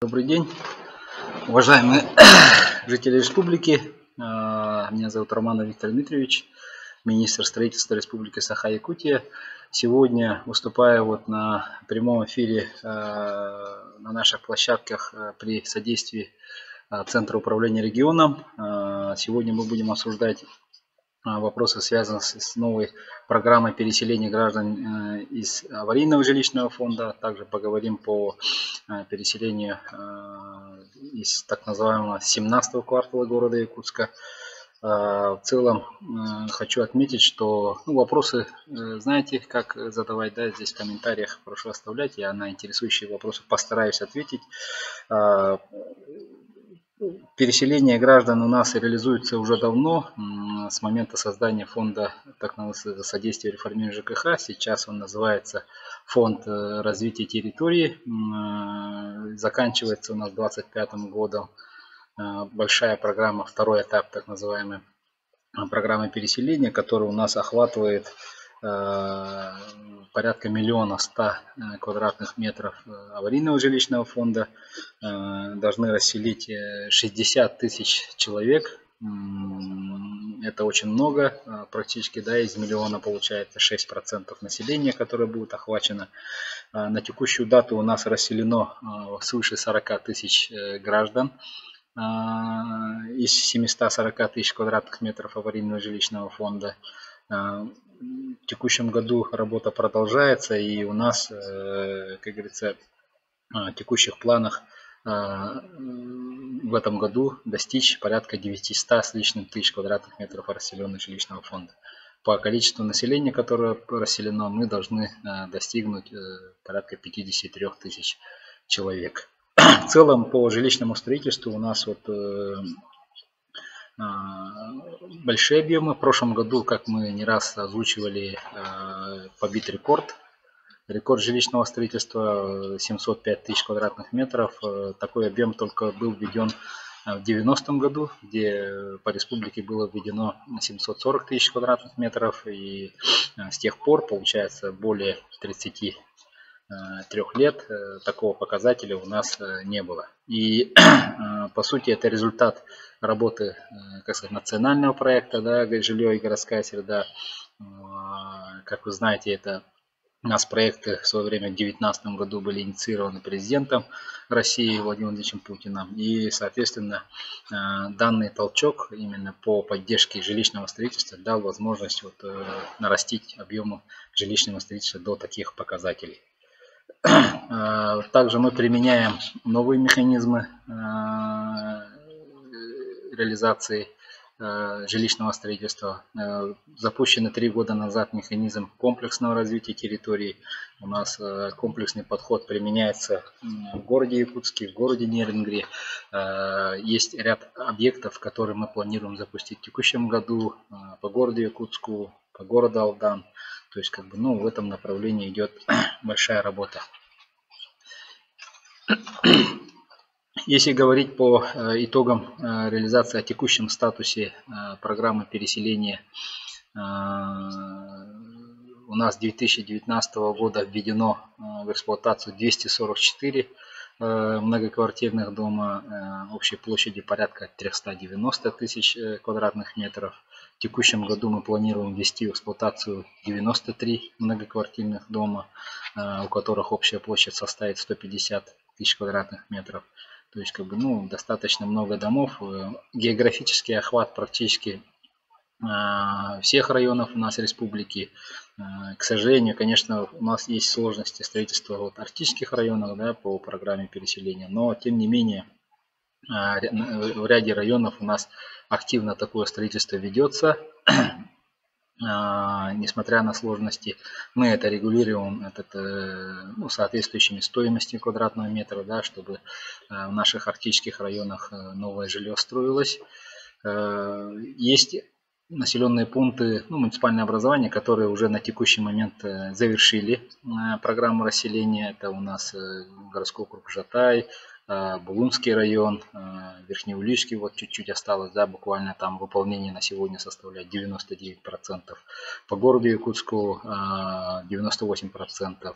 Добрый день, уважаемые жители республики. Меня зовут Романов Виктор Дмитриевич, министр строительства Республики Саха-Якутия. Сегодня выступаю на прямом эфире на наших площадках при содействии Центра управления регионом. Сегодня мы будем обсуждать вопросы, связанные с новой программой переселения граждан из аварийного жилищного фонда. Также поговорим по переселению из так называемого 17-го квартала города Якутска. В целом хочу отметить, что вопросы, знаете, как задавать, да, здесь в комментариях прошу оставлять. Я на интересующие вопросы постараюсь ответить. Переселение граждан у нас реализуется уже давно, с момента создания фонда так называемого содействия реформированию ЖКХ. Сейчас он называется Фонд развития территории. Заканчивается у нас 2025 годом большая программа, второй этап так называемой программы переселения, которая у нас охватывает порядка 1 100 000 квадратных метров аварийного жилищного фонда. Должны расселить 60 000 человек. Это очень много, практически, да, из миллиона получается 6% населения, которое будет охвачено. На текущую дату у нас расселено свыше 40 000 граждан из 740 000 квадратных метров аварийного жилищного фонда. В текущем году работа продолжается, и у нас, как говорится, в текущих планах в этом году достичь порядка 900 с лишним тысяч квадратных метров расселенного жилищного фонда. По количеству населения, которое расселено, мы должны достигнуть порядка 53 000 человек. В целом по жилищному строительству у нас большие объемы. В прошлом году, как мы не раз озвучивали, побит рекорд жилищного строительства 705 000 квадратных метров. Такой объем только был введен в 90-м году, где по республике было введено 740 000 квадратных метров. И с тех пор, получается, более 33 лет такого показателя у нас не было. И по сути это результат работы, как сказать, национального проекта, да, жилье и городская среда. Как вы знаете, это у нас проекты в свое время в 2019 году были инициированы президентом России Владимиром Владимировичем Путиным. И, соответственно, данный толчок именно по поддержке жилищного строительства дал возможность нарастить объемы жилищного строительства до таких показателей. Также мы применяем новые механизмы реализации жилищного строительства. Запущен 3 года назад механизм комплексного развития территории. У нас комплексный подход применяется в городе Якутске, в городе Нерюнгри. Есть ряд объектов, которые мы планируем запустить в текущем году по городу Якутску, по городу Алдан. То есть, в этом направлении идет большая работа. Если говорить по итогам реализации о текущем статусе программы переселения, у нас с 2019 года введено в эксплуатацию 244 многоквартирных дома общей площадью порядка 390 000 квадратных метров. В текущем году мы планируем ввести в эксплуатацию 93 многоквартирных дома, у которых общая площадь составит 150 000 квадратных метров. То есть, достаточно много домов. Географический охват практически всех районов у нас республики. К сожалению, конечно, у нас есть сложности строительства в арктических районах, да, по программе переселения, но тем не менее в ряде районов у нас активно такое строительство ведется. Несмотря на сложности, мы это регулируем соответствующими стоимостью квадратного метра, да, чтобы в наших арктических районах новое жилье строилось. Есть населенные пункты, муниципальное образование, которые уже на текущий момент завершили программу расселения. Это у нас городской округ Жатай, Булунский район, Верхнеуличский, чуть-чуть осталось, да, буквально там выполнение на сегодня составляет 99%. По городу Якутску 98%,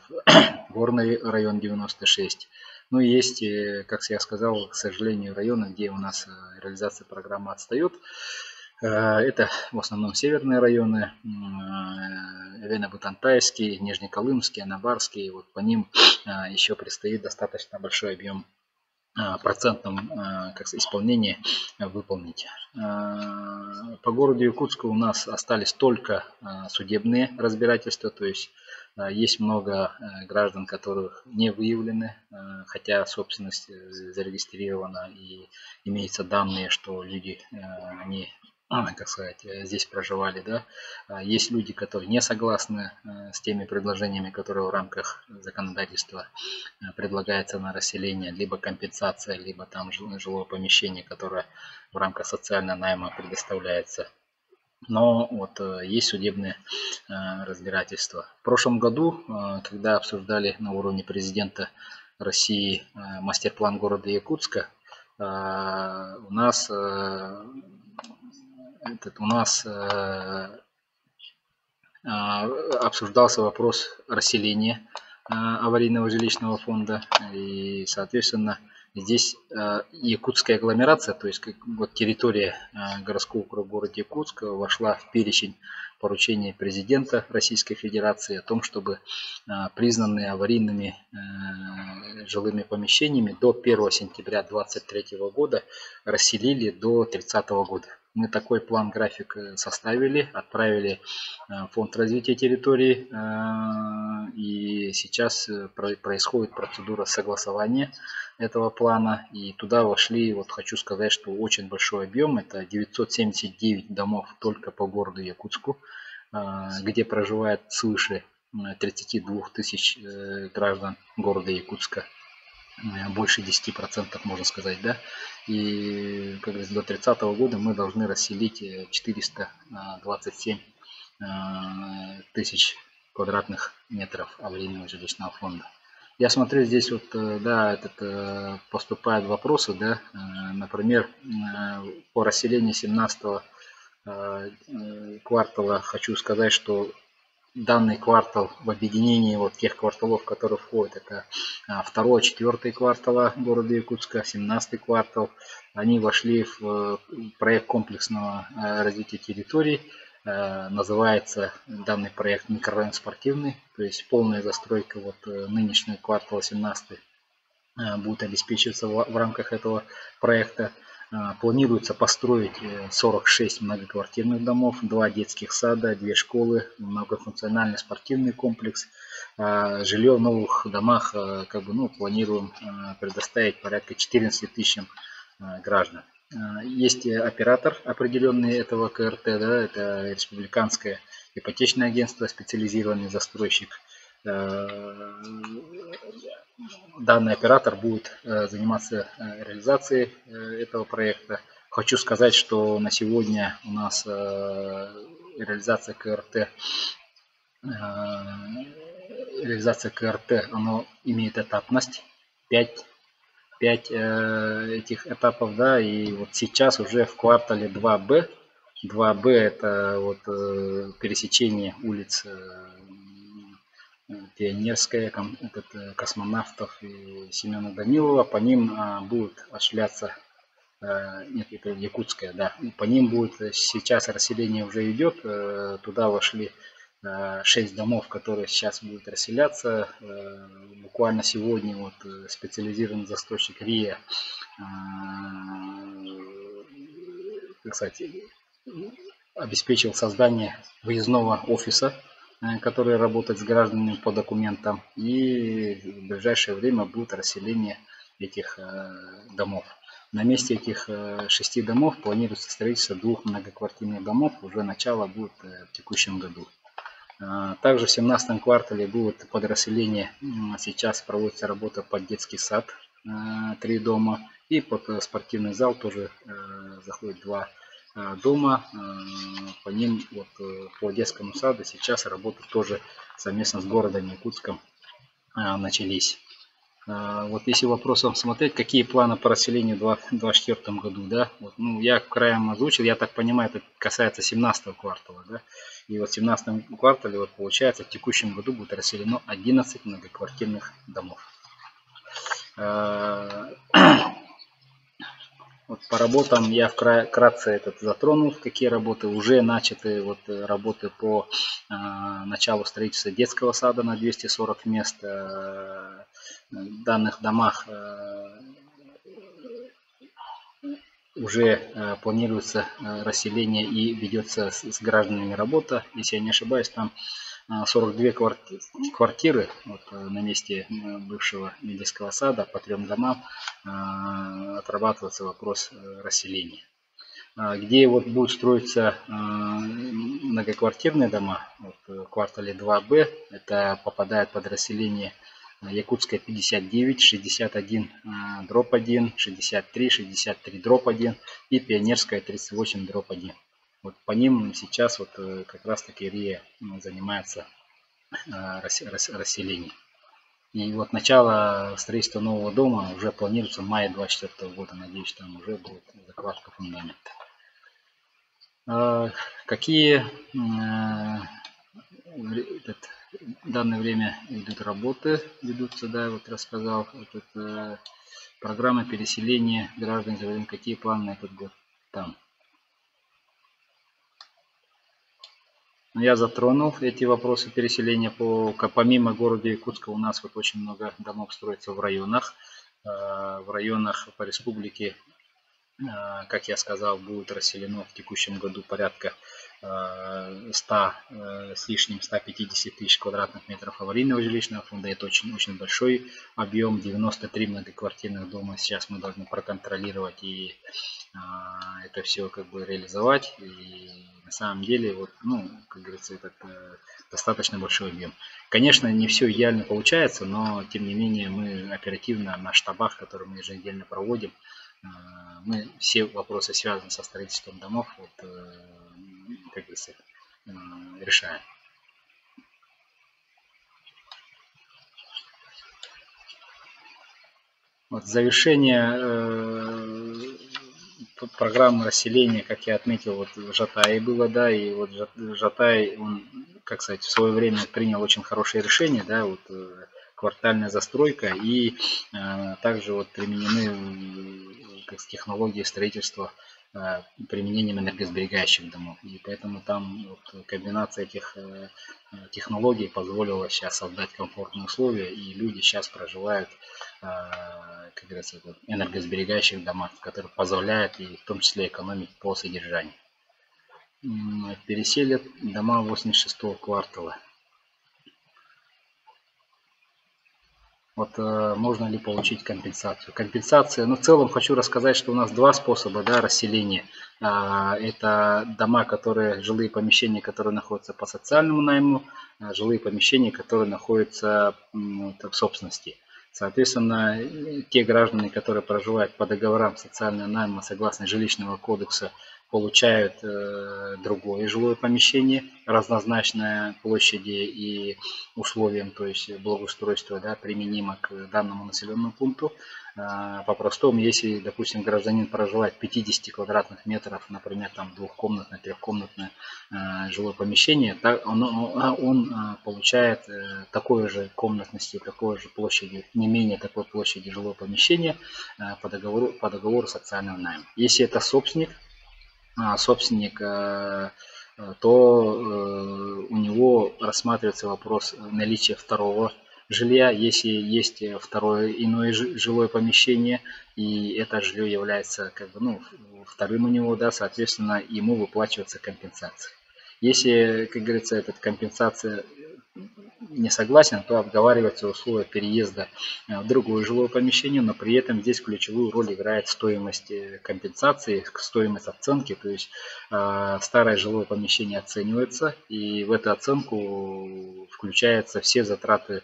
Горный район 96%. Ну и есть, как я сказал, к сожалению, районы, где у нас реализация программы отстает. Это в основном северные районы, Лено-Бутантайский, Нижнеколымский, Анабарский. Вот по ним еще предстоит достаточно большой объем процентном исполнении выполнить. По городу Якутску у нас остались только судебные разбирательства, то есть есть много граждан, которых не выявлены, хотя собственность зарегистрирована и имеются данные, что люди, они, как сказать, здесь проживали, да. Есть люди, которые не согласны с теми предложениями, которые в рамках законодательства предлагается на расселение, либо компенсация, либо там жилое помещение, которое в рамках социального найма предоставляется. Но вот есть судебные разбирательства. В прошлом году, когда обсуждали на уровне президента России мастер-план города Якутска, у нас обсуждался вопрос расселения аварийного жилищного фонда. И, соответственно, здесь якутская агломерация, то есть вот территория городского округа города Якутска вошла в перечень поручения президента Российской Федерации о том, чтобы признанные аварийными жилыми помещениями до 1 сентября 2023 года расселили до 30 года. Мы такой план-график составили, отправили в Фонд развития территорий, и сейчас происходит процедура согласования этого плана, и туда вошли, вот хочу сказать, что очень большой объем, это 979 домов только по городу Якутску, где проживает свыше 32 тысяч граждан города Якутска. Больше 10%, можно сказать, да. И, как говорится, до 30 года мы должны расселить 427 тысяч квадратных метров аварийного жилищного фонда. Я смотрю, здесь вот, да, поступают вопросы, да, например, по расселению 17 квартала хочу сказать, что данный квартал в объединении вот тех кварталов, которые входят, это 2-4 квартала города Якутска, 17 квартал, они вошли в проект комплексного развития территорий. Называется данный проект микрорайон спортивный, то есть полная застройка вот нынешнего квартала 17 будет обеспечиваться в рамках этого проекта. Планируется построить 46 многоквартирных домов, 2 детских сада, 2 школы, многофункциональный спортивный комплекс. Жилье в новых домах планируем предоставить порядка 14 тысячам граждан. Есть оператор определенный этого КРТ, да, это Республиканское ипотечное агентство, специализированный застройщик. Данный оператор будет заниматься реализацией этого проекта. Хочу сказать, что на сегодня у нас реализация КРТ, оно имеет этапность 5 этих этапов, да, и вот сейчас уже в квартале 2Б это вот пересечение улиц Пионерская, Космонавтов и Семена Данилова, по ним будет осуществляться, нет, это Якутская, да, по ним будет сейчас расселение уже идет, туда вошли 6 домов, которые сейчас будут расселяться. Буквально сегодня вот специализированный застройщик РИА, кстати, обеспечил создание выездного офиса, который работает с гражданами по документам, и в ближайшее время будет расселение этих домов. На месте этих 6 домов планируется строительство 2 многоквартирных домов, уже начало будет в текущем году. Также в 17 квартале будет подразделение, сейчас проводится работа под детский сад, 3 дома, и под спортивный зал тоже заходит 2 дома. По ним, вот, по детскому саду сейчас работы тоже совместно с городом Якутском начались. Вот если вопросом смотреть, какие планы по расселению в 2024 году, да, вот, ну, я краем озвучил, я так понимаю, это касается 17 квартала, да, и вот в 17 квартале, вот, получается, в текущем году будет расселено 11 многоквартирных домов. Вот по работам я вкратце этот затронул, какие работы уже начаты. Вот работы по началу строительства детского сада на 240 мест. В данных домах уже планируется расселение и ведется с гражданами работа. Если я не ошибаюсь, там 42 квартиры вот, на месте бывшего детского сада по 3 домам отрабатывается вопрос расселения. Где вот будут строиться многоквартирные дома, вот, в квартале 2Б, это попадает под расселение Якутская 59, 61 дробь 1, 63, 63 дробь 1 и Пионерская 38 дробь 1. Вот по ним сейчас вот как раз таки РИА занимается расселением. И вот начало строительства нового дома уже планируется в мае 2024 года. Надеюсь, там уже будет закладка фундамента. Какие в данное время идут работы, ведутся, да, вот рассказал, программа переселения граждан, какие планы на этот год там. Я затронул эти вопросы переселения. Помимо города Якутска у нас вот очень много домов строится в районах. В районах по республике, как я сказал, будет расселено в текущем году порядка 100 с лишним 150 тысяч квадратных метров аварийного жилищного фонда. Это очень большой объем. 93 многоквартирных дома сейчас мы должны проконтролировать и это все как бы реализовать. И на самом деле, вот, ну, как говорится, это достаточно большой объем. Конечно, не все идеально получается, но тем не менее мы оперативно на штабах, которые мы еженедельно проводим, мы все вопросы, связанные со строительством домов, вот, как говорится, решаем. Вот завершение программы расселения, как я отметил, вот в Жатае было, да, и вот Жатай, он, как сказать, в свое время принял очень хорошее решение, да, вот квартальная застройка, и также вот применены технологии строительства применением энергосберегающих домов. И поэтому там вот комбинация этих технологий позволила сейчас создать комфортные условия, и люди сейчас проживают, как говорится, в энергосберегающих домах, которые позволяют и в том числе экономить по содержанию. Переселят дома 86-го квартала. Вот можно ли получить компенсацию? Компенсация, ну в целом хочу рассказать, что у нас два способа, да, расселения. Это дома, жилые помещения, которые находятся по социальному найму, жилые помещения, которые находятся в собственности. Соответственно, те граждане, которые проживают по договорам социального найма согласно жилищного кодекса, получают другое жилое помещение, разнозначное площади и условиям, то есть благоустройство, да, применимо к данному населенному пункту. По-простому, если, допустим, гражданин проживает 50 квадратных метров, например, там двухкомнатное, трехкомнатное жилое помещение, он получает такой же комнатности, такой же площади, не менее такой площади жилого помещения по договору социального найма. Если это собственник, то у него рассматривается вопрос наличия второго жилья, если есть второе иное жилое помещение, и это жилье является как бы, ну, вторым у него, да, соответственно, ему выплачивается компенсация. Если, как говорится, эта компенсация не согласен, то обговариваются условия переезда в другое жилое помещение, но при этом здесь ключевую роль играет стоимость компенсации, стоимость оценки, то есть старое жилое помещение оценивается, и в эту оценку включаются все затраты,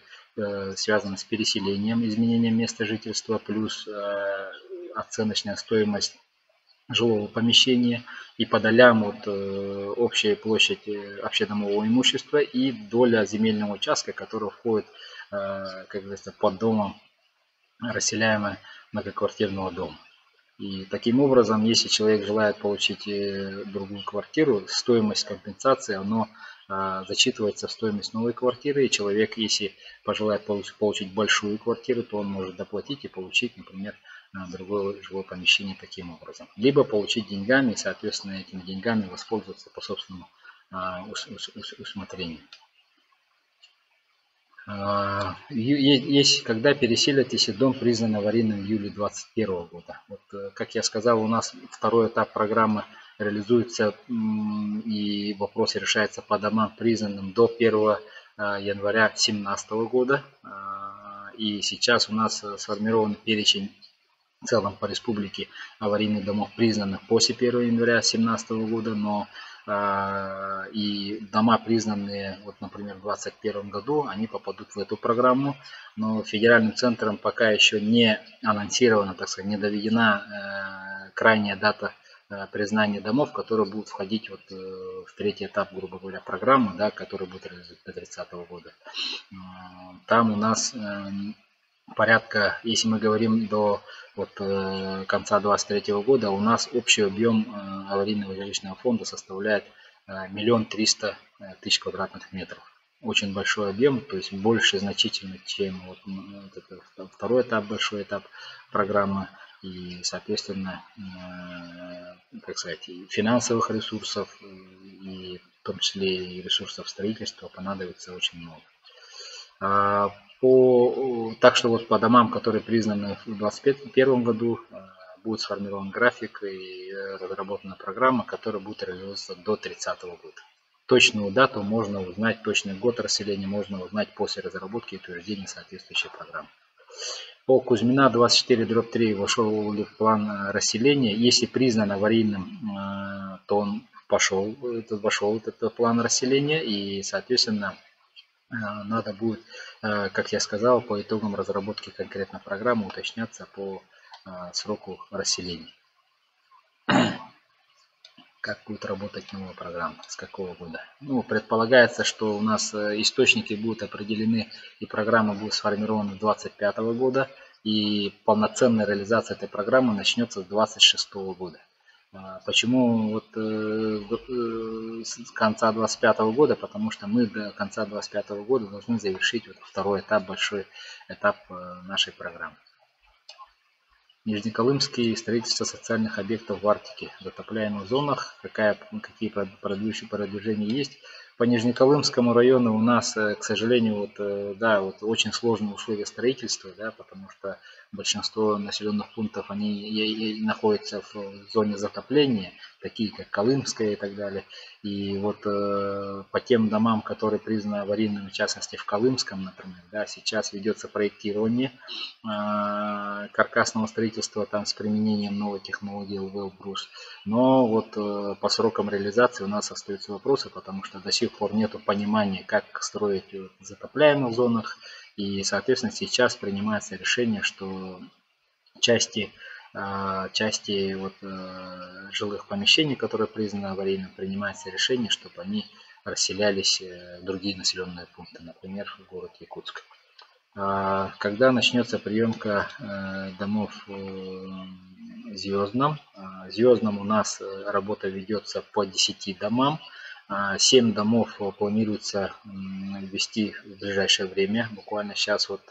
связанные с переселением, изменением места жительства, плюс оценочная стоимость жилого помещения, и по долям вот, общая площадь общедомового имущества и доля земельного участка, который входит, как говорится, под домом расселяемого многоквартирного дома. И таким образом, если человек желает получить другую квартиру, стоимость компенсации, оно зачитывается в стоимость новой квартиры. И человек, если пожелает получить большую квартиру, то он может доплатить и получить, например, другое жилое помещение таким образом. Либо получить деньгами и, соответственно, этими деньгами воспользоваться по собственному усмотрению. Если когда переселят, если дом признан аварийным в июле 2021 года. Вот, как я сказал, у нас второй этап программы реализуется и вопрос решается по домам, признанным до 1 января 2017 года. И сейчас у нас сформирован перечень в целом по республике аварийных домов, признанных после 1 января 2017 года, но и дома, признанные, вот, например, в 2021 году, они попадут в эту программу, но федеральным центром пока еще не анонсирована, так сказать, не доведена крайняя дата признания домов, которые будут входить вот в третий этап, грубо говоря, программы, да, который будет реализован до 2030 года. Там у нас порядка, если мы говорим до конца 2023 года, у нас общий объем аварийного жилищного фонда составляет 1 300 000 квадратных метров. Очень большой объем, то есть больше значительно, чем второй этап, большой этап программы. И, соответственно, так сказать, и финансовых ресурсов, и в том числе и ресурсов строительства понадобится очень много. Так что вот по домам, которые признаны в 2021 году, будет сформирован график и разработана программа, которая будет реализовываться до 2030 года. Точную дату можно узнать, точный год расселения можно узнать после разработки и утверждения соответствующей программы. По Кузьмина 24/3 вошел в план расселения. Если признан аварийным, то он вошел в этот план расселения, и, соответственно, надо будет, как я сказал, по итогам разработки конкретной программы уточняться по сроку расселения. Как будет работать новая программа, с какого года. Ну, предполагается, что у нас источники будут определены и программа будет сформирована с 2025 года. И полноценная реализация этой программы начнется с 2026 года. Почему вот с конца 2025 года? Потому что мы до конца 2025 года должны завершить вот второй этап, большой этап нашей программы. Нижнеколымский, строительство социальных объектов в Арктике, в затопляемых зонах, какие продвижения есть. По Нижнеколымскому району у нас, к сожалению, очень сложные условия строительства, да, потому что большинство населенных пунктов они находятся в зоне затопления, такие как Колымская и так далее. И вот по тем домам, которые признаны аварийными, в частности в Колымском, например, да, сейчас ведется проектирование каркасного строительства там с применением новой технологии ЛВЛ-брус. Но вот по срокам реализации у нас остаются вопросы, потому что до сих пор нет понимания, как строить в затопляемых зонах. И, соответственно, сейчас принимается решение, что части жилых помещений, которые признаны аварийными, принимается решение, чтобы они расселялись в другие населенные пункты, например, в город Якутск. Когда начнется приемка домов в Звездном? В Звездном у нас работа ведется по 10 домам. 7 домов планируется ввести в ближайшее время. Буквально сейчас вот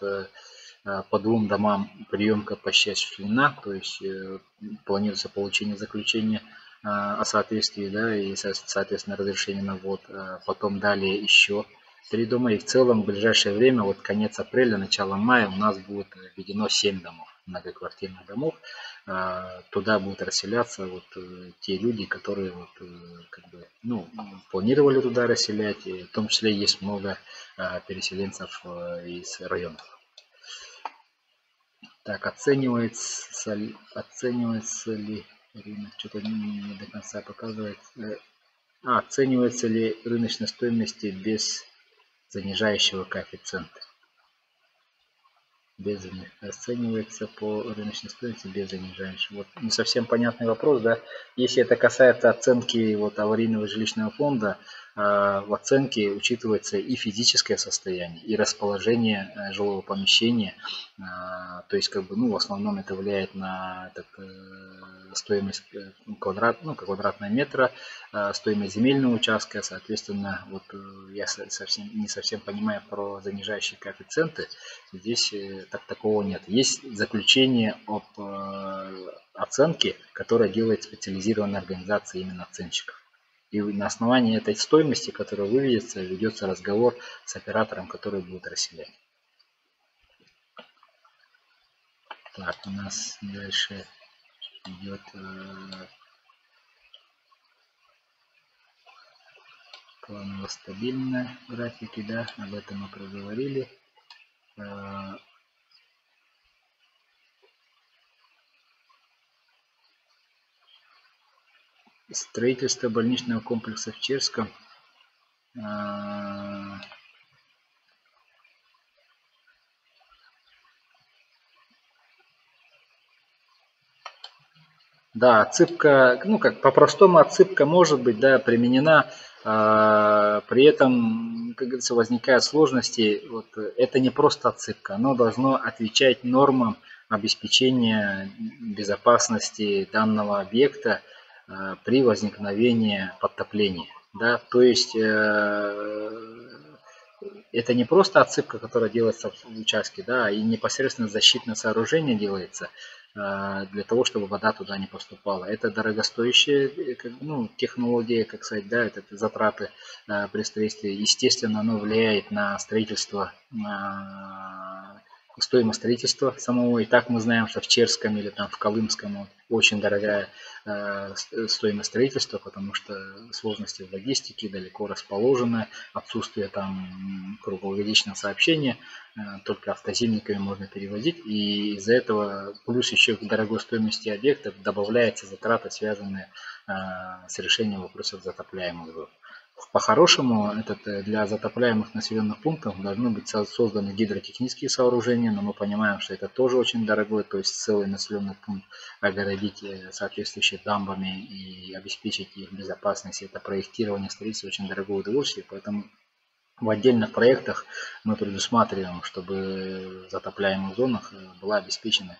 по 2 домам приемка почти осуществлена, то есть планируется получение заключения о соответствии, да, и, соответственно, разрешение на ввод. Потом далее еще 3 дома, и в целом в ближайшее время, вот конец апреля, начало мая, у нас будет введено 7 домов, многоквартирных домов. Туда будут расселяться вот те люди, которые вот, планировали туда расселять, и в том числе есть много переселенцев из районов. Так, оценивается ли рынок, что-то не до конца показывает. Оценивается ли рыночная стоимость без занижающего коэффициента? Оценивается по рыночной стоимости без занижающего. Вот не совсем понятный вопрос, да. Если это касается оценки вот аварийного жилищного фонда, в оценке учитывается и физическое состояние, и расположение жилого помещения. То есть, как бы, ну, в основном это влияет на стоимость квадратного метра, стоимость земельного участка. Соответственно, вот я не совсем понимаю про занижающие коэффициенты. Здесь такого нет. Есть заключение об оценке, которое делает специализированная организация именно оценщиков. И на основании этой стоимости, которая выведется, ведется разговор с оператором, который будет расселять. Так, у нас дальше идет планово-стабильные графики, да, об этом мы проговорили. Строительство больничного комплекса в Черском. Да, отсыпка, ну как по-простому отсыпка может быть, да, применена, при этом, как говорится, возникают сложности. Вот, это не просто отсыпка, оно должно отвечать нормам обеспечения безопасности данного объекта при возникновении подтопления. Да, то есть это не просто отсыпка, которая делается в участке, да, и непосредственно защитное сооружение делается для того, чтобы вода туда не поступала. Это дорогостоящая технология, как сказать, да, это затраты при строительстве. Естественно, оно влияет на строительство, стоимость строительства самого. И так мы знаем, что в Черском или там в Колымском очень дорогая стоимость строительства, потому что сложности в логистике, далеко расположены, отсутствие там круглогодичного сообщения, только автозимниками можно перевозить, и из-за этого плюс еще к дорогой стоимости объектов добавляется затраты, связанные с решением вопросов затопляемых зон. По-хорошему, для затопляемых населенных пунктов должны быть созданы гидротехнические сооружения, но мы понимаем, что это тоже очень дорогое, то есть целый населенный пункт огородить соответствующими дамбами и обеспечить их безопасность. Это проектирование строительства очень дорогое удовольствие, поэтому в отдельных проектах мы предусматриваем, чтобы в затопляемых зонах была обеспечена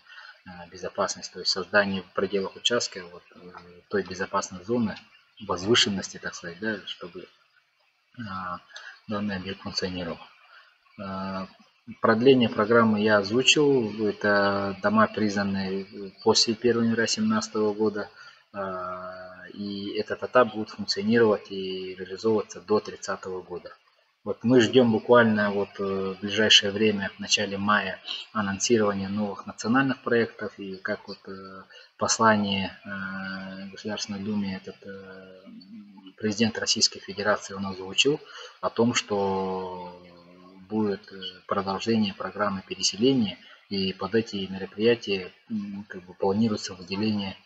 безопасность, то есть создание в пределах участка той безопасной зоны, возвышенности, так сказать, да, чтобы данный объект функционировал. Продление программы я озвучил. Это дома, признанные после 1 января 2017 года. И этот этап будет функционировать и реализовываться до 30 года. Вот мы ждем буквально в ближайшее время, в начале мая, анонсирования новых национальных проектов. И как послание Государственной Думе президент Российской Федерации он озвучил о том, что будет продолжение программы переселения, и под эти мероприятия планируется выделение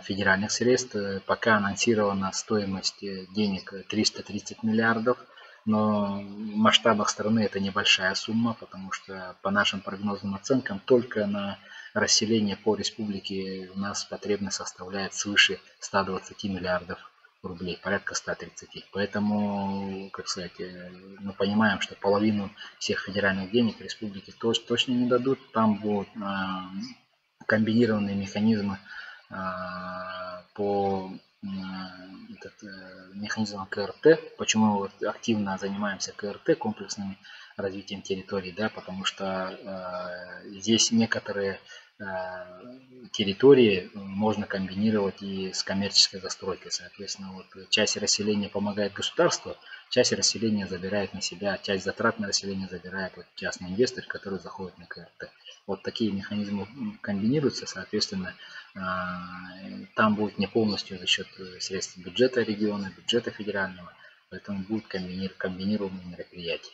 федеральных средств. Пока анонсирована стоимость денег 330 миллиардов, но в масштабах страны это небольшая сумма, потому что по нашим прогнозным оценкам только на расселение по республике у нас потребность составляет свыше 120 миллиардов рублей, порядка 130. Поэтому, как сказать, мы понимаем, что половину всех федеральных денег республики точно не дадут. Там будут комбинированные механизмы по механизмам КРТ. Почему мы активно занимаемся КРТ, комплексным развитием территорий, да, потому что здесь некоторые территории можно комбинировать и с коммерческой застройкой. Соответственно, часть расселения помогает государству, часть расселения забирает на себя, часть затрат на расселение забирает частный инвестор, который заходит на КРТ. Вот такие механизмы комбинируются, соответственно, там будет не полностью за счет средств бюджета региона, бюджета федерального, поэтому будут комбинированные мероприятия.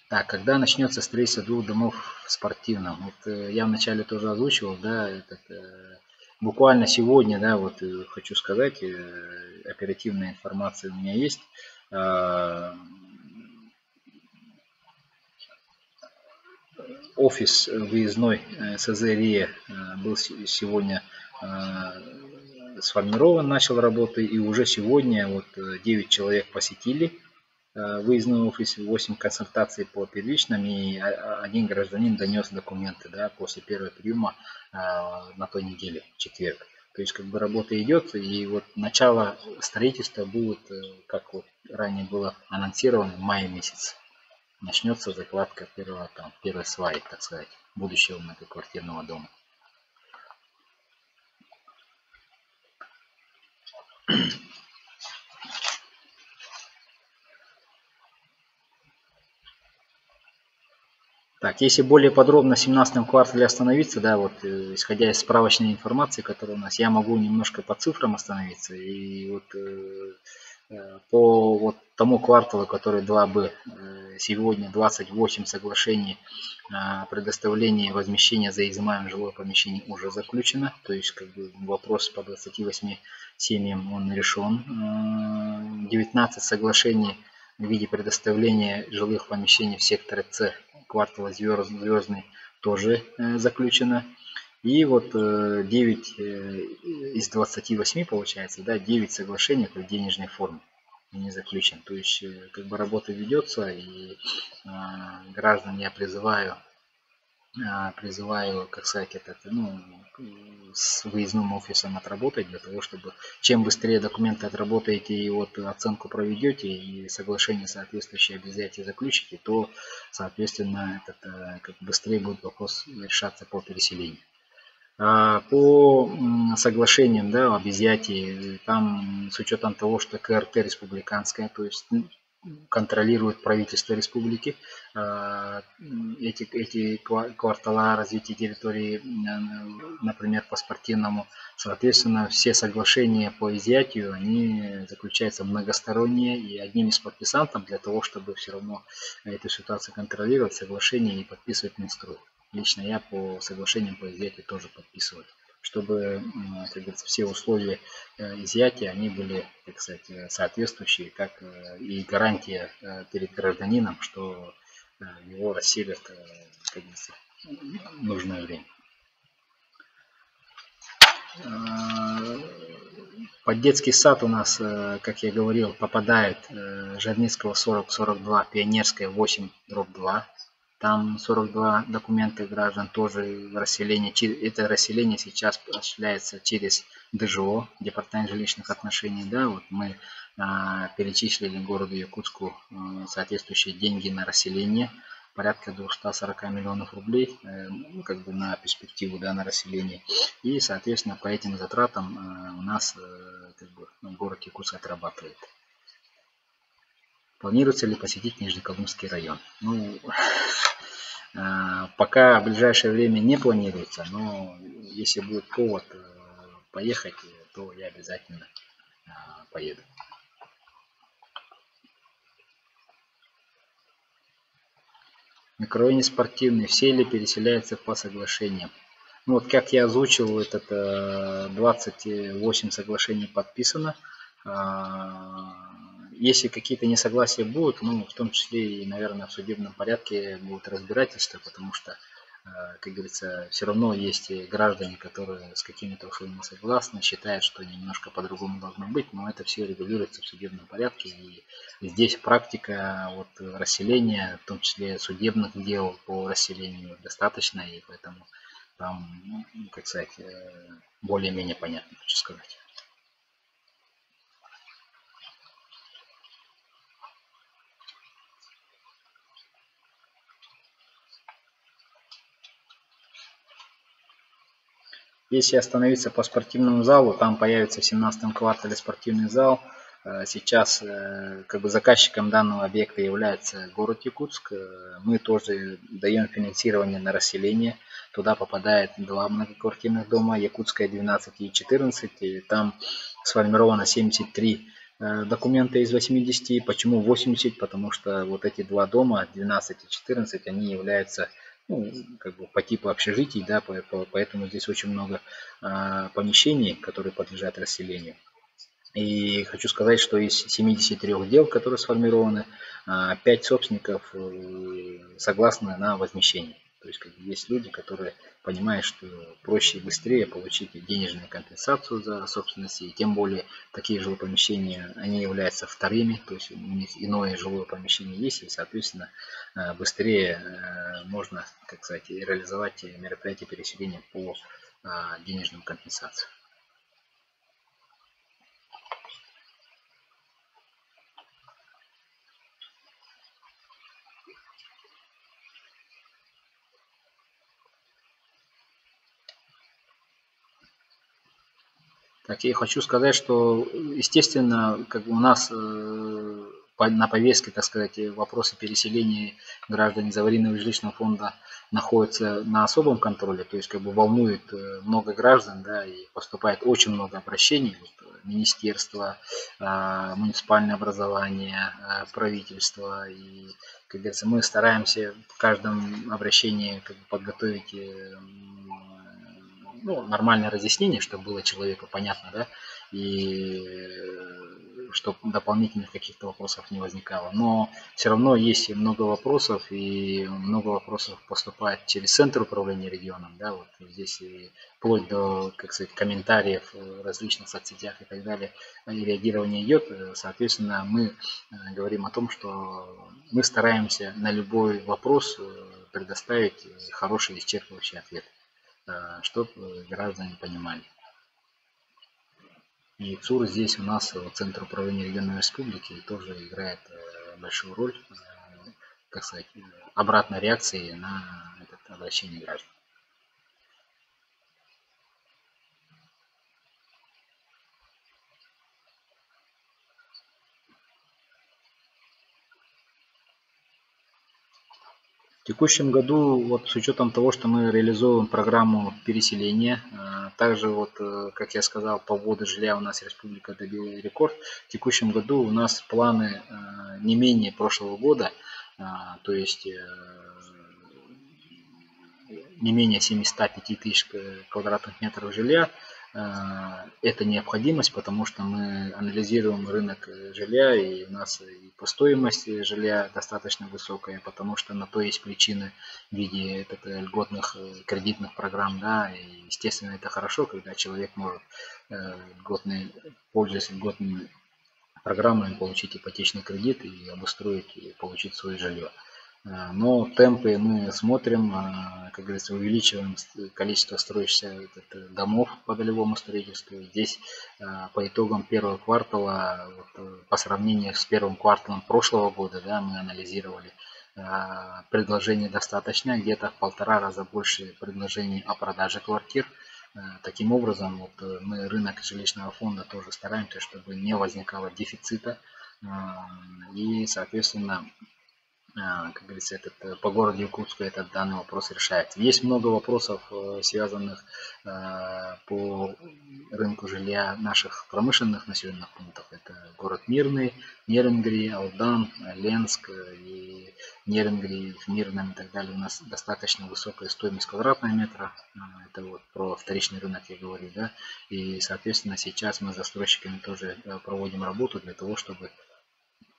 Так, когда начнется строительство 2 домов в спортивном? Я вначале тоже озвучивал, да, буквально сегодня, да, хочу сказать, оперативная информация у меня есть. Офис выездной СЗ РИА был сегодня сформирован, начал работу, и уже сегодня вот 9 человек посетили выездной офис, 8 консультаций по первичным, и один гражданин донес документы, да, после первого приема на той неделе, в четверг. То есть как бы работа идет, и вот начало строительства будет, как вот ранее было анонсировано, в мае месяце. Начнется закладка первой сваи, так сказать, будущего многоквартирного дома. Так, если более подробно в 17 квартале остановиться, да, вот исходя из справочной информации, которая у нас, я могу немножко по цифрам остановиться. И вот по вот тому кварталу, который 2Б, сегодня 28 соглашений о предоставлении возмещения за изымаемое жилое помещение уже заключено. То есть как бы вопрос по 28 семьям он решен. 19 соглашений в виде предоставления жилых помещений в секторе С квартала Звездный тоже заключено. И вот 9 из 28 получается, да, 9 соглашений в денежной форме не заключен. То есть как бы работа ведется, и граждан я призываю, как сказать, с выездным офисом отработать, для того, чтобы чем быстрее документы отработаете и вот оценку проведете и соглашение соответствующие обязательства заключите, то соответственно как быстрее будет вопрос решаться по переселению. По соглашениям, да, об изъятии, там с учетом того, что КРТ республиканская, то есть контролирует правительство республики, эти квартала развития территории, например, по спортивному, соответственно, все соглашения по изъятию, они заключаются многосторонние, и одним из подписантов для того, чтобы все равно эту ситуацию контролировать, соглашение и подписывать Минстрой. Лично я по соглашениям по изъятию тоже подписываю, чтобы, как говорится, все условия изъятия они были, так сказать, соответствующие, как и гарантия перед гражданином, что его расселят, как говорится, в нужное время. Под детский сад у нас, как я говорил, попадает Жарницкого 40-42, Пионерская 8/2. Там 42 документа граждан тоже в расселении. Это расселение сейчас осуществляется через ДЖО, Департамент жилищных отношений. Да, вот мы перечислили городу Якутску соответствующие деньги на расселение. Порядка 240 миллионов рублей, как бы на перспективу, да, на расселение. И, соответственно, по этим затратам у нас как бы, город Якутск отрабатывает. Планируется ли посетить Нижнеколымский район? Ну, пока в ближайшее время не планируется, но если будет повод поехать, то я обязательно поеду. В микрорайоне Спортивный все ли переселяются по соглашениям? Ну, вот как я озвучил, этот 28 соглашений подписано. Если какие-то несогласия будут, ну, в том числе и, наверное, в судебном порядке будут разбирательства, потому что, как говорится, все равно есть граждане, которые с какими-то условиями согласны, считают, что немножко по-другому должно быть, но это все регулируется в судебном порядке. И здесь практика вот расселения, в том числе судебных дел по расселению, достаточно, и поэтому там, как сказать, более-менее понятно, хочу сказать. Если остановиться по спортивному залу, там появится в 17 квартале спортивный зал. Сейчас как бы заказчиком данного объекта является город Якутск. Мы тоже даем финансирование на расселение. Туда попадает 2 многоквартирных дома, Якутская 12 и 14. И там сформировано 73 документа из 80. Почему 80? Потому что вот эти 2 дома, 12 и 14, они являются, ну, как бы по типу общежитий, да, поэтому здесь очень много помещений, которые подлежат расселению. И хочу сказать, что из 73 дел, которые сформированы, 5 собственников согласны на возмещение. То есть есть люди, которые понимают, что проще и быстрее получить денежную компенсацию за собственность, и тем более такие жилые помещения, они являются вторыми, то есть у них иное жилое помещение есть, и соответственно быстрее можно, как сказать, реализовать мероприятие переселения по денежным компенсациям. Так, я хочу сказать, что, естественно, как бы у нас на повестке, так сказать, вопросы переселения граждан из аварийного жилищного фонда находятся на особом контроле, то есть как бы волнует много граждан, да, и поступает очень много обращений, вот, министерства, муниципальное образование, правительство, и, как говорится, мы стараемся в каждом обращении как бы подготовить ну, нормальное разъяснение, чтобы было человеку понятно, да, и чтобы дополнительных каких-то вопросов не возникало. Но все равно есть много вопросов, и много вопросов поступает через Центр управления регионом, да, вот здесь и вплоть до, как сказать, комментариев в различных соцсетях и так далее, и реагирование идет. Соответственно, мы говорим о том, что мы стараемся на любой вопрос предоставить хороший исчерпывающий ответ, чтобы граждане понимали. И ЦУР здесь у нас, Центр управления региональной республики, тоже играет большую роль, как сказать, обратной реакции на это обращение граждан. В текущем году, вот с учетом того, что мы реализовываем программу переселения, также вот, как я сказал, по вводу жилья у нас республика добила рекорд. В текущем году у нас планы не менее прошлого года, то есть не менее 705 тысяч квадратных метров жилья. Это необходимость, потому что мы анализируем рынок жилья, и у нас и по стоимости жилья достаточно высокая, потому что на то есть причины в виде льготных кредитных программ, да, и естественно это хорошо, когда человек может пользуясь льготными программами, получить ипотечный кредит и обустроить и получить свое жилье. Но темпы мы смотрим, как говорится, увеличиваем количество строящихся домов по долевому строительству. Здесь по итогам первого квартала, вот, по сравнению с первым кварталом прошлого года, да, мы анализировали, предложений достаточно, где-то в 1,5 раза больше предложений о продаже квартир. Таким образом, вот, мы рынок жилищного фонда тоже стараемся, чтобы не возникало дефицита, и, соответственно, как говорится, по городу Якутску этот данный вопрос решается. Есть много вопросов, связанных по рынку жилья наших промышленных населенных пунктов. Это город Мирный, Нерюнгри, Алдан, Ленск и Нерюнгри, в Мирном и так далее. У нас достаточно высокая стоимость квадратного метра. Это вот про вторичный рынок я говорю, да. И, соответственно, сейчас мы с застройщиками тоже проводим работу для того, чтобы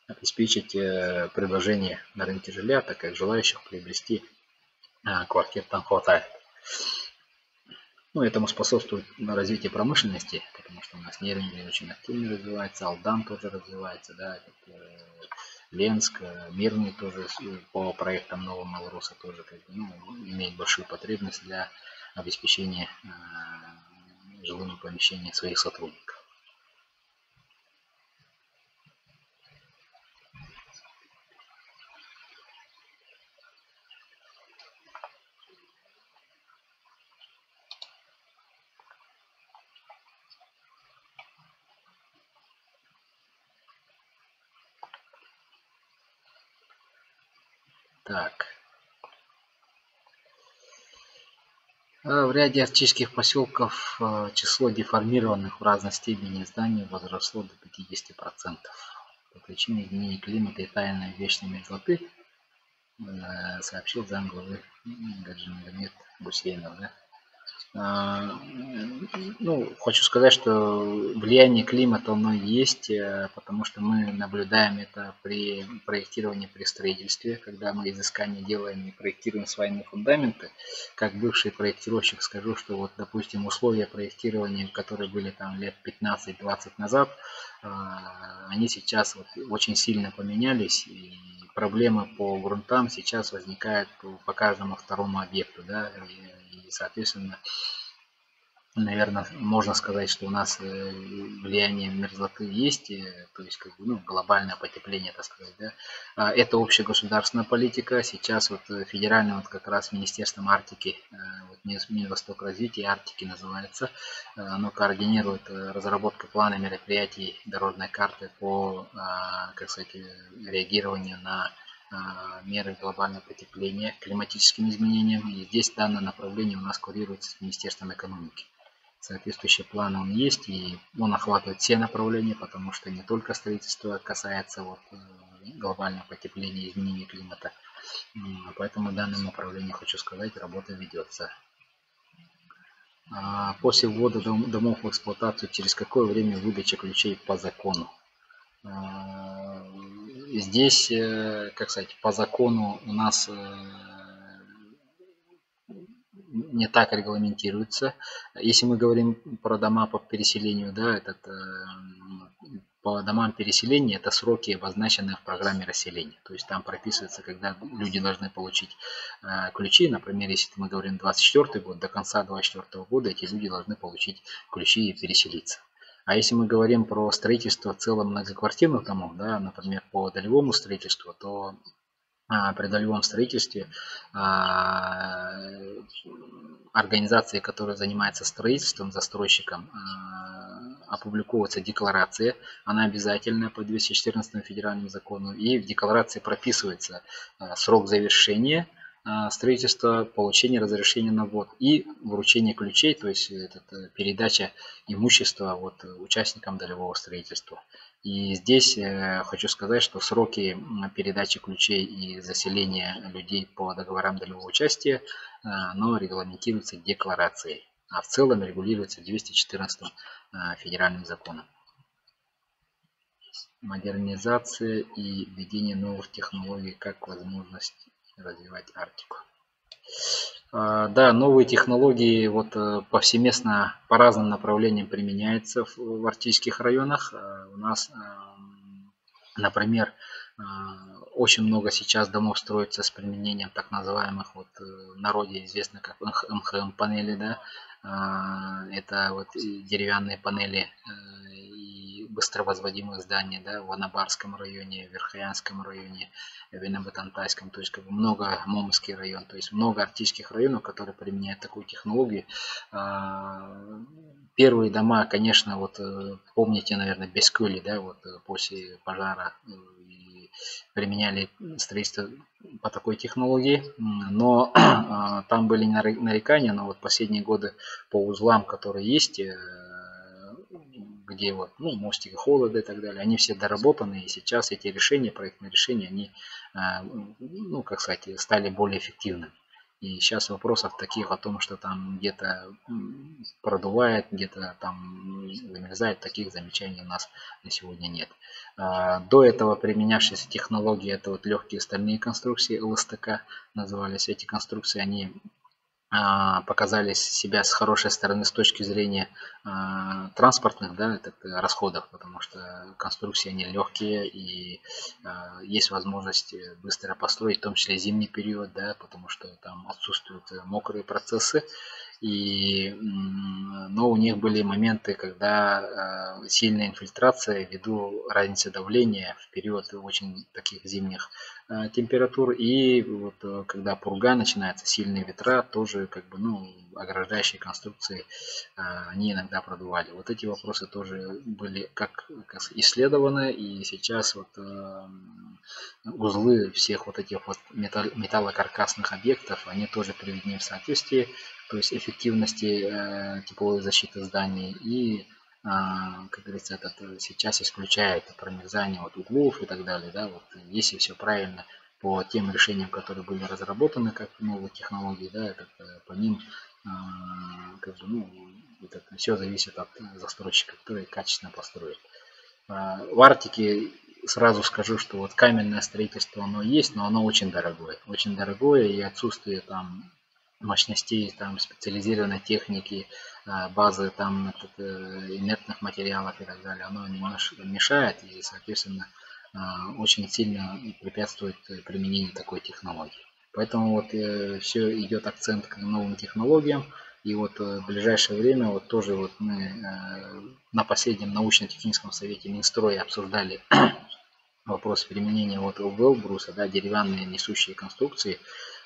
обеспечить предложение на рынке жилья, так как желающих приобрести квартир там хватает. Ну, этому способствует развитие промышленности, потому что у нас Нерюнгри очень активно развивается, Алдан тоже развивается, да, Ленск, Мирный тоже по проектам Нового Малороса тоже имеет большую потребность для обеспечения жилыми помещениями своих сотрудников. Так. В ряде арктических поселков число деформированных в разной степени зданий возросло до 50%. По причине изменения климата и таяния вечной мерзлоты, сообщил замглавы Гаджимагомед Гусейнов. Да? Ну, хочу сказать, что влияние климата оно есть, потому что мы наблюдаем это при проектировании, при строительстве, когда мы изыскания делаем и проектируем своими фундаменты. Как бывший проектировщик скажу, что вот, допустим, условия проектирования, которые были там лет 15-20 назад, они сейчас вот очень сильно поменялись, и проблемы по грунтам сейчас возникают по каждому второму объекту, да, и соответственно, наверное, можно сказать, что у нас влияние мерзлоты есть, то есть как бы, ну, глобальное потепление, так сказать, да. Это общегосударственная политика. Сейчас вот федеральное вот как раз Министерством Арктики, вот Минвосток развития Арктики называется, оно координирует разработку плана мероприятий дорожной карты по, как сказать, реагированию на меры глобального потепления, климатическим изменениям. И здесь данное направление у нас курируется с Министерством экономики. Соответствующий план он есть, и он охватывает все направления, потому что не только строительство касается вот глобального потепления и изменения климата. Поэтому в данном направлении, хочу сказать, работа ведется. После ввода домов в эксплуатацию, через какое время выдача ключей по закону? Здесь, как сказать, по закону у нас не так регламентируется. Если мы говорим про дома по переселению, да, по домам переселения это сроки, обозначенные в программе расселения. То есть там прописывается, когда люди должны получить ключи. Например, если мы говорим 24 год, до конца 24 года эти люди должны получить ключи и переселиться. А если мы говорим про строительство в целом многоквартирных домов, да, например, по долевому строительству, то при долевом строительстве организации, которые занимаются строительством, застройщиком, опубликовывается декларация, она обязательная по 214 федеральному закону, и в декларации прописывается срок завершения строительства, получение разрешения на ввод и вручение ключей, то есть передача имущества вот, участникам долевого строительства. И здесь хочу сказать, что сроки передачи ключей и заселения людей по договорам долевого участия но регламентируется декларацией, а в целом регулируется 214 федеральным законом. Модернизация и введение новых технологий как возможность развивать Арктику. Да, новые технологии вот повсеместно по разным направлениям применяются в арктических районах. У нас, например, очень много сейчас домов строится с применением так называемых вот в народе известно как МХМ панели, да. Это вот деревянные панели и быстровозводимых зданий, да, в Анабарском районе, в Верхоянском районе, в Винно-Батантайском, то есть как бы много, Момский район, то есть много арктических районов, которые применяют такую технологию. Первые дома, конечно, вот помните, наверное, Бескули, да, вот после пожара применяли строительство по такой технологии, но там были нарекания, но вот последние годы по узлам, которые есть, где вот, ну, мостики холода и так далее, они все доработаны, и сейчас эти решения, проектные решения, они, ну, как сказать, стали более эффективными. И сейчас вопросов таких о том, что там где-то продувает, где-то там замерзает, таких замечаний у нас на сегодня нет. До этого применявшиеся технологии, это вот легкие стальные конструкции, ЛСТК назывались. Эти конструкции, они показали себя с хорошей стороны с точки зрения транспортных, да, расходов, потому что конструкции они легкие и есть возможность быстро построить, в том числе зимний период, да, потому что там отсутствуют мокрые процессы. Но у них были моменты, когда сильная инфильтрация ввиду разницы давления в период очень таких зимних температур, и вот когда пурга начинается, сильные ветра, тоже как бы, ну, ограждающие конструкции они иногда продували. Вот эти вопросы тоже были как исследованы, и сейчас вот узлы всех вот этих вот металлокаркасных объектов, они тоже приведены в соответствии, то есть эффективности тепловой защиты зданий, и как говорится, сейчас исключает промерзание вот углов и так далее, да, вот если все правильно по тем решениям, которые были разработаны как новые технологии, да, по ним как бы, ну, это все зависит от застройщика, который качественно построит. В Арктике сразу скажу, что вот каменное строительство оно есть, но оно очень дорогое, и отсутствие там мощностей, там специализированной техники, базы там инертных материалов и так далее, оно немножко мешает и, соответственно, очень сильно препятствует применению такой технологии. Поэтому вот все идет акцент к новым технологиям. И вот в ближайшее время вот тоже вот мы на последнем научно-техническом совете Минстроя обсуждали вопрос применения вот Велбруса, да, деревянные несущие конструкции.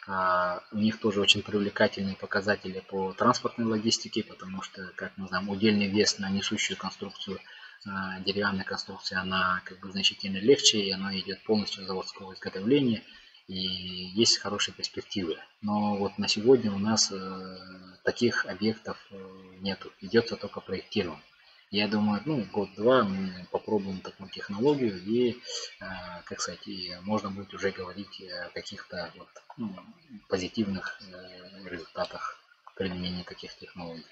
У них тоже очень привлекательные показатели по транспортной логистике, потому что, как мы знаем, удельный вес на несущую конструкцию деревянной конструкции, она как бы значительно легче, и она идет полностью заводского изготовления, и есть хорошие перспективы. Но вот на сегодня у нас таких объектов нету, идется только проектирование. Я думаю, ну, год-два мы попробуем такую технологию, и, как сказать, и можно будет уже говорить о каких-то вот, ну, позитивных результатах применения таких технологий.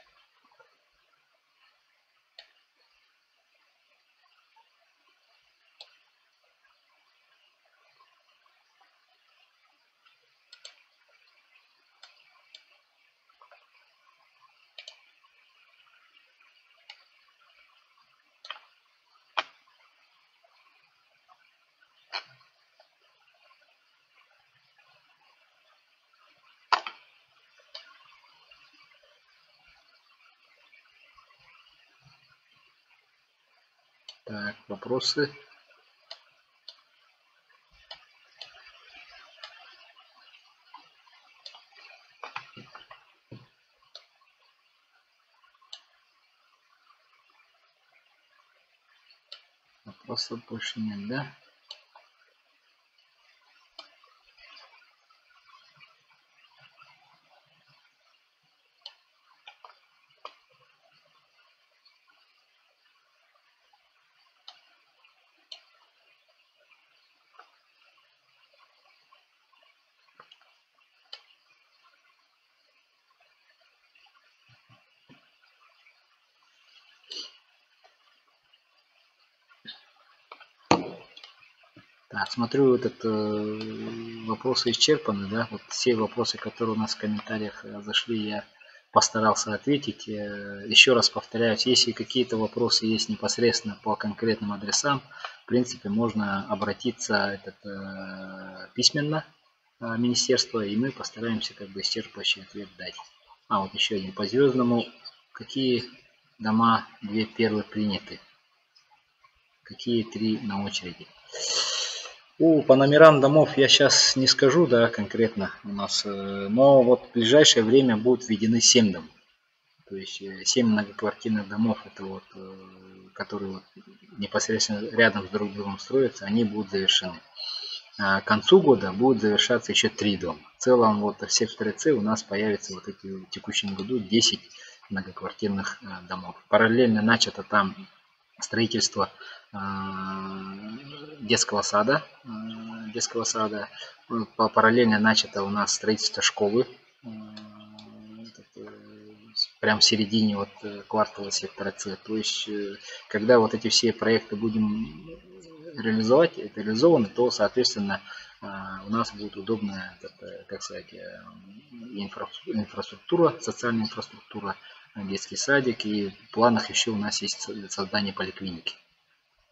Так, вопросы? Вопросов больше нет, да? Так, смотрю, этот вопросы исчерпаны, да? Вот все вопросы, которые у нас в комментариях зашли, я постарался ответить. Еще раз повторяюсь, если какие-то вопросы есть непосредственно по конкретным адресам, в принципе, можно обратиться письменно в министерство, и мы постараемся как бы исчерпывающий ответ дать. Вот еще один. По Звездному, какие дома 2 первые приняты? Какие 3 на очереди? По номерам домов я сейчас не скажу, да, конкретно у нас, но вот в ближайшее время будут введены 7 домов. То есть 7 многоквартирных домов, это вот, которые вот непосредственно рядом с друг другом строятся, они будут завершены. К концу года будут завершаться еще 3 дома. В целом вот в секторе С у нас появится вот эти в текущем году 10 многоквартирных домов. Параллельно начато там строительство детского сада. Параллельно начато у нас строительство школы. Прям в середине вот квартала сектора С. То есть, когда вот эти все проекты будем реализованы, то, соответственно, у нас будет удобная, как сказать, инфраструктура, социальная инфраструктура, детский садик, и в планах еще у нас есть создание поликлиники.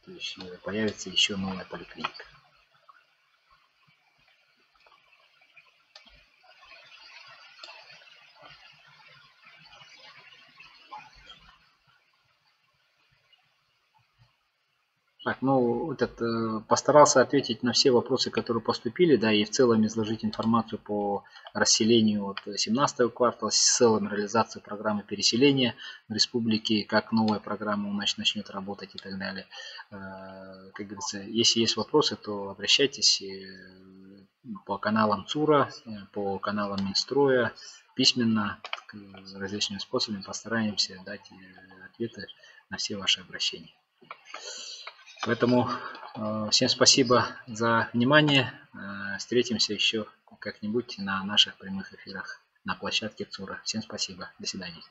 То есть появится еще новая поликлиника. Так, ну, постарался ответить на все вопросы, которые поступили, да, и в целом изложить информацию по расселению от 17-го квартала, с целом реализации программы переселения в республике, как новая программа у нас начнет работать и так далее. Как говорится, если есть вопросы, то обращайтесь по каналам ЦУРа, по каналам Минстроя, письменно, различными способами постараемся дать ответы на все ваши обращения. Поэтому всем спасибо за внимание. встретимся еще как-нибудь на наших прямых эфирах на площадке ЦУРа. Всем спасибо. До свидания.